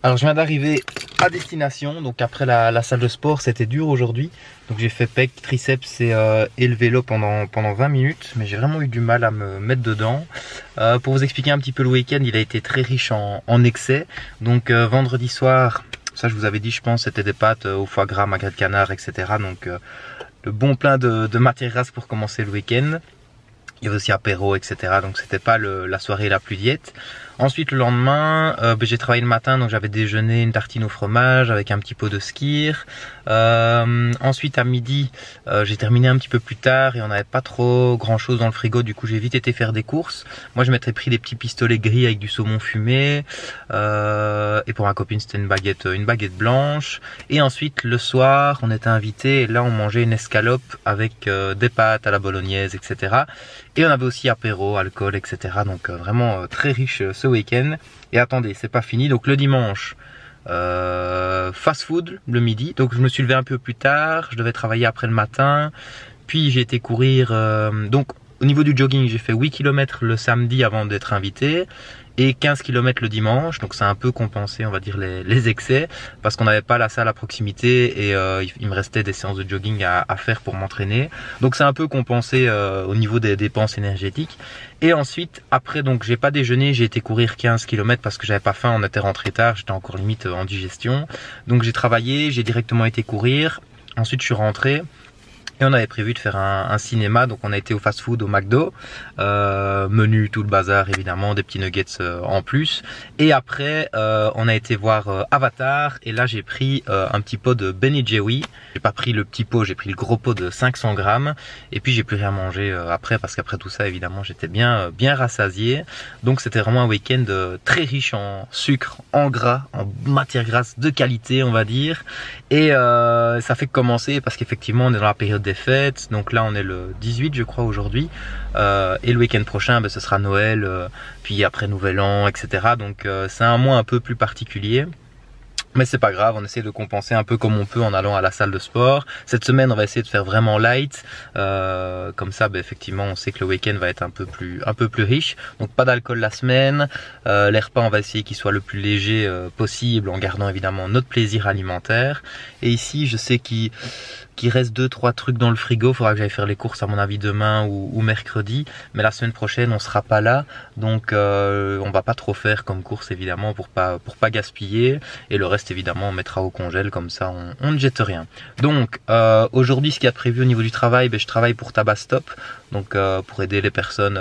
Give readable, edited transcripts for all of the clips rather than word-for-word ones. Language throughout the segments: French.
Alors je viens d'arriver à destination, donc après la salle de sport, c'était dur aujourd'hui. Donc j'ai fait pec, triceps et le vélo pendant 20 minutes, mais j'ai vraiment eu du mal à me mettre dedans. Pour vous expliquer un petit peu le week-end, il a été très riche en excès. Donc vendredi soir, ça je vous avais dit je pense, c'était des pâtes au foie gras, magret de canard, etc. Donc le bon plein de matière grasse pour commencer le week-end. Il y avait aussi apéro, etc. Donc c'était pas la soirée la plus diète. Ensuite le lendemain, j'ai travaillé le matin, donc j'avais déjeuné une tartine au fromage avec un petit pot de skyr. Ensuite à midi, j'ai terminé un petit peu plus tard et on n'avait pas trop grand chose dans le frigo. Du coup j'ai vite été faire des courses. Moi je m'étais pris des petits pistolets gris avec du saumon fumé. Et pour ma copine c'était une baguette blanche. Et ensuite le soir on était invités et là on mangeait une escalope avec des pâtes à la bolognaise, etc. Et on avait aussi apéro, alcool, etc. Donc vraiment très riche ce week-end. Et attendez, c'est pas fini. Donc le dimanche, fast food le midi. Donc je me suis levé un peu plus tard. Je devais travailler après le matin. Puis j'ai été courir. Donc au niveau du jogging, j'ai fait 8 km le samedi avant d'être invité. Et 15 km le dimanche, donc ça a un peu compensé on va dire les excès parce qu'on n'avait pas la salle à proximité et il me restait des séances de jogging à faire pour m'entraîner, donc c'est un peu compensé au niveau des dépenses énergétiques. Et ensuite après, donc j'ai pas déjeuné, j'ai été courir 15 km parce que j'avais pas faim, on était rentré tard, j'étais encore limite en digestion, donc j'ai travaillé, j'ai directement été courir, ensuite je suis rentré. Et on avait prévu de faire un cinéma, donc on a été au fast-food, au McDo, menu, tout le bazar évidemment, des petits nuggets en plus. Et après, on a été voir Avatar, et là j'ai pris un petit pot de Ben & Jerry. J'ai pas pris le petit pot, j'ai pris le gros pot de 500 grammes. Et puis j'ai plus rien mangé après, parce qu'après tout ça évidemment j'étais bien rassasié. Donc c'était vraiment un week-end très riche en sucre, en gras, en matière grasse de qualité on va dire. Et ça fait commencer parce qu'effectivement on est dans la période des fêtes, donc là on est le 18 je crois aujourd'hui, et le week-end prochain ce sera Noël, puis après Nouvel An, etc. Donc c'est un mois un peu plus particulier. Mais c'est pas grave, on essaie de compenser un peu comme on peut en allant à la salle de sport. Cette semaine, on va essayer de faire vraiment light. Comme ça, effectivement, on sait que le week-end va être un peu plus riche. Donc pas d'alcool la semaine. Les repas, on va essayer qu'ils soient le plus léger possible en gardant évidemment notre plaisir alimentaire. Et ici, je sais qu'il reste 2-3 trucs dans le frigo. Il faudra que j'aille faire les courses à mon avis demain ou mercredi. Mais la semaine prochaine, on sera pas là. Donc on va pas trop faire comme course évidemment pour pas gaspiller. Et le reste évidemment on mettra au congèle, comme ça on ne jette rien. Donc aujourd'hui ce qu'il y a prévu au niveau du travail, je travaille pour Tabastop, donc pour aider les personnes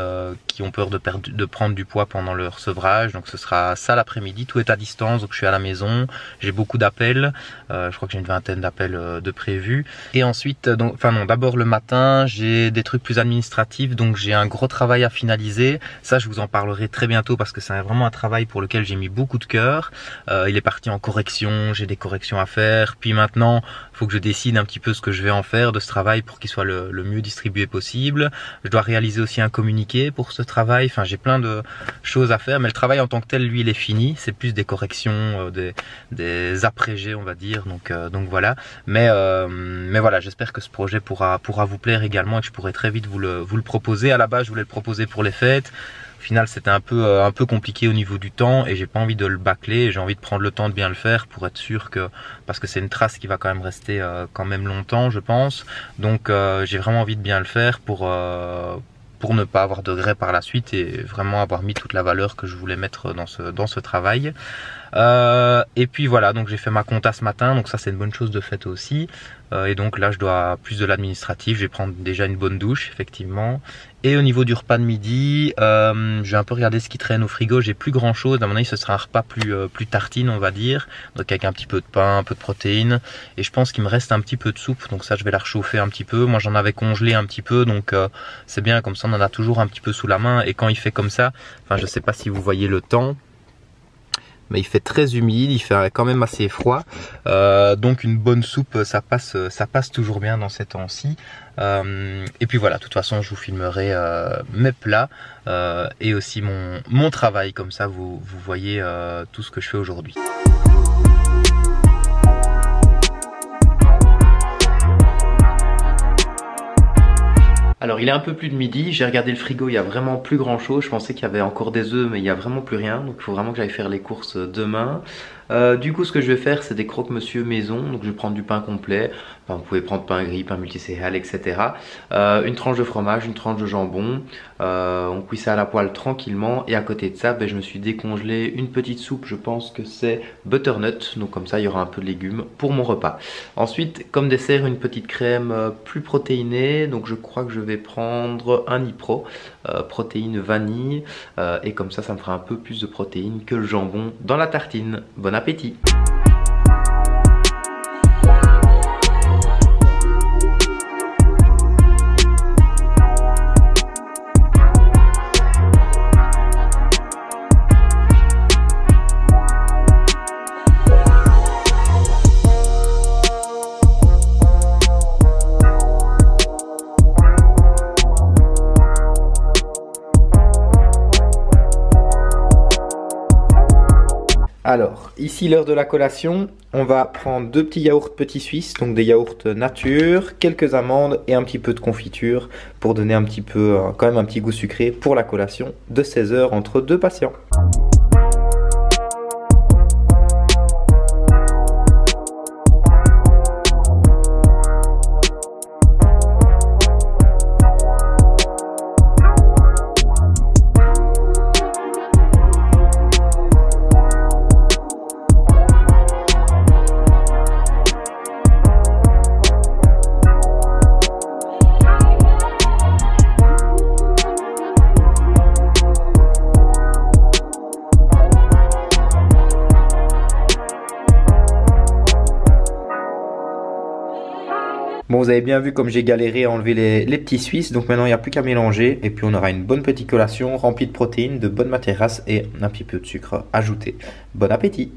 qui ont peur de prendre du poids pendant leur sevrage. Donc ce sera ça l'après-midi, tout est à distance, donc je suis à la maison, j'ai beaucoup d'appels, je crois que j'ai une vingtaine d'appels de prévus. Et ensuite, d'abord le matin j'ai des trucs plus administratifs, donc j'ai un gros travail à finaliser. Ça je vous en parlerai très bientôt parce que c'est vraiment un travail pour lequel j'ai mis beaucoup de cœur. Il est parti en correction, j'ai des corrections à faire, puis maintenant il faut que je décide un petit peu ce que je vais en faire de ce travail pour qu'il soit le mieux distribué possible. Je dois réaliser aussi un communiqué pour ce travail, enfin j'ai plein de choses à faire, mais le travail en tant que tel lui il est fini, c'est plus des corrections, des abrégés on va dire, donc voilà. Mais voilà, j'espère que ce projet pourra vous plaire également et que je pourrai très vite vous le proposer. À la base je voulais le proposer pour les fêtes. Au final c'était un peu compliqué au niveau du temps et j'ai pas envie de le bâcler, j'ai envie de prendre le temps de bien le faire pour être sûr que, parce que c'est une trace qui va quand même rester quand même longtemps je pense, donc j'ai vraiment envie de bien le faire pour ne pas avoir de regrets par la suite et vraiment avoir mis toute la valeur que je voulais mettre dans ce travail. Et puis voilà, donc j'ai fait ma compta ce matin, donc ça c'est une bonne chose de fait aussi. Et donc là je dois plus de l'administratif, je vais prendre déjà une bonne douche effectivement. Et au niveau du repas de midi, j'ai un peu regardé ce qui traîne au frigo, j'ai plus grand chose, à mon avis ce sera un repas plus tartine on va dire, donc avec un petit peu de pain, un peu de protéines, et je pense qu'il me reste un petit peu de soupe, donc ça je vais la réchauffer un petit peu. Moi j'en avais congelé un petit peu, donc c'est bien, comme ça on en a toujours un petit peu sous la main, et quand il fait comme ça, enfin je sais pas si vous voyez le temps, mais il fait très humide, il fait quand même assez froid, donc une bonne soupe ça passe toujours bien dans ces temps-ci. Et puis voilà, de toute façon je vous filmerai mes plats et aussi mon travail, comme ça vous voyez tout ce que je fais aujourd'hui. Alors il est un peu plus de midi, j'ai regardé le frigo, il y a vraiment plus grand chose. Je pensais qu'il y avait encore des œufs mais il y a vraiment plus rien, donc il faut vraiment que j'aille faire les courses demain. Du coup, ce que je vais faire, c'est des croque-monsieur maison. Donc, je vais prendre du pain complet. Enfin, vous pouvez prendre pain gris, pain multicéréales, etc. Une tranche de fromage, une tranche de jambon. On cuit ça à la poêle tranquillement. Et à côté de ça, je me suis décongelé une petite soupe. Je pense que c'est butternut. Donc, comme ça, il y aura un peu de légumes pour mon repas. Ensuite, comme dessert, une petite crème plus protéinée. Donc, je crois que je vais prendre un Nipro, protéines vanille. Et comme ça me fera un peu plus de protéines que le jambon dans la tartine. Bon appétit! Alors, ici l'heure de la collation, on va prendre 2 petits yaourts petits suisses, donc des yaourts nature, quelques amandes et un petit peu de confiture pour donner un petit peu, quand même un petit goût sucré pour la collation de 16 h entre 2 patients. Bon, vous avez bien vu comme j'ai galéré à enlever les petits suisses, donc maintenant il n'y a plus qu'à mélanger et puis on aura une bonne petite collation remplie de protéines, de bonnes matières grasses et un petit peu de sucre ajouté. Bon appétit!